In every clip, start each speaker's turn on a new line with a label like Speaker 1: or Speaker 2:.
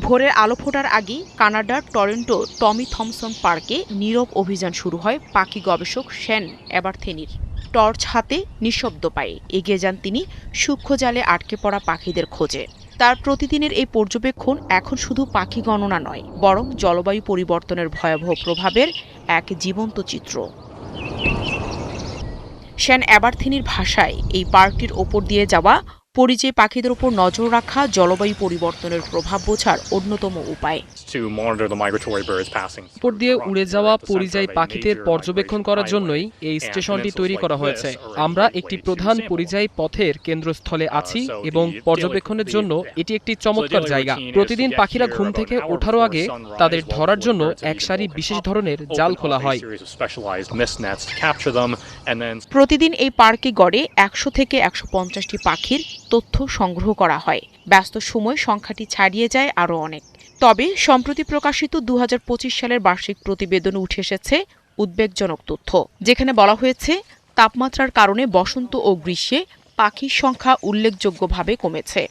Speaker 1: ভোরের আলো ফোটার আগেই কানাডার টরন্টো টমি থমসন পার্কে নীরব অভিযান শুরু হয় পাখি গবেষক শেন এবারথেনির। টর্চ হাতে নিঃশব্দ পায়ে এগিয়ে যান তিনি সূক্ষ্ম জালে আটকে পড়া পাখিদের খোঁজে। তার প্রতিদিনের এই পর্যবেক্ষণ এখন শুধু পাখি গণনা নয়, বরং জলবায়ু পরিবর্তনের ভয়াবহ প্রভাবের এক জীবন্ত চিত্র। শেন এবারথেনির ভাষায়, এই পার্কটির ওপর দিয়ে যাওয়া পরিযায়ী পাখিদের উপর নজর রাখা জলবায়ু পরিবর্তনের প্রভাব বোঝার অন্যতম উপায়।
Speaker 2: উপর দিয়ে উড়ে যাওয়া পরিযায়ী পাখিদের পর্যবেক্ষণ করার জন্যই এই স্টেশনটি তৈরি করা হয়েছে। আমরা একটি প্রধান পরিযায়ী পথের কেন্দ্রস্থলে আছি এবং পর্যবেক্ষণের জন্য এটি একটি চমৎকার জায়গা। প্রতিদিন পাখিরা ঘুম থেকে ওঠারও আগে তাদের ধরার জন্য এক সারি বিশেষ ধরনের জাল খোলা হয়।
Speaker 1: প্রতিদিন এই পার্কে গড়ে ১০০ থেকে ১৫০টি পাখির তথ্য সংগ্রহ করা হয়। ব্যস্ত সময় সংখ্যাটি ছাড়িয়ে যায় আরও অনেক। তবে সম্প্রতি প্রকাশিত ২০২৫ সালের বার্ষিক প্রতিবেদনে উঠে এসেছে উদ্বেগজনক তথ্য, যেখানে বলা হয়েছে তাপমাত্রার কারণে বসন্ত ও গ্রীষ্মে পাখির সংখ্যা উল্লেখযোগ্যভাবে কমেছে।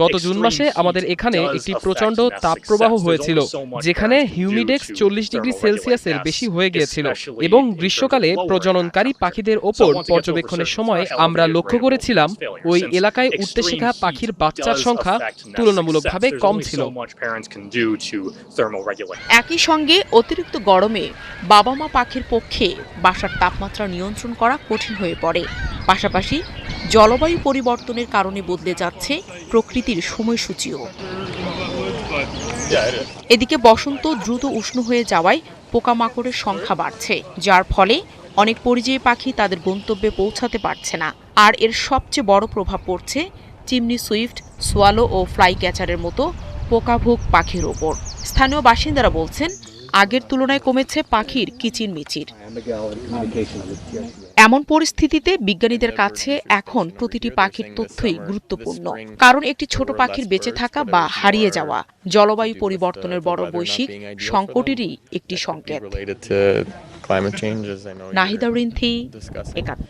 Speaker 2: গত জুন মাসে আমাদের এখানে একটি প্রচণ্ড তাপপ্রবাহ হয়েছিল, যেখানে হিউমিডেক্স ৪০ ডিগ্রি সেলসিয়াসের বেশি হয়ে গিয়েছিল এবং গ্রীষ্মকালে প্রজননকারী পাখিদের ওপর পর্যবেক্ষণের সময় আমরা লক্ষ্য করেছিলাম ওই এলাকায় উঠতে শেখা পাখির বাচ্চার সংখ্যা তুলনামূলকভাবে কম ছিল।
Speaker 1: একই সঙ্গে অতিরিক্ত গরমে বাবা মা পাখির পক্ষে বাসার তাপমাত্রা নিয়ন্ত্রণ করা কঠিন হয়ে পড়ে। পাশাপাশি জলবায়ু পরিবর্তনের কারণে বদলে যাচ্ছে প্রকৃতির সময়সূচিও। এদিকে বসন্ত দ্রুত উষ্ণ হয়ে যাওয়ায় পোকামাকড়ের সংখ্যা বাড়ছে, যার ফলে অনেক পরিযায়ী পাখি তাদের গন্তব্যে পৌঁছাতে পারছে না। আর এর সবচেয়ে বড় প্রভাব পড়ছে চিমনি সুইফট, সোয়ালো ও ফ্লাই ক্যাচারের মতো পোকাভোগ পাখির ওপর। স্থানীয় বাসিন্দারা বলছেন, আগের তুলনায় কমেছে পাখির কিচিরমিচির। এমন পরিস্থিতিতে বিজ্ঞানীদের কাছে এখন প্রতিটি পাখির তথ্যই গুরুত্বপূর্ণ, কারণ একটি ছোট পাখির বেঁচে থাকা বা হারিয়ে যাওয়া জলবায়ু পরিবর্তনের বড় বৈশ্বিক সংকটেরই একটি সংকেত। নাহিদা রিন্থি, একাত্তর।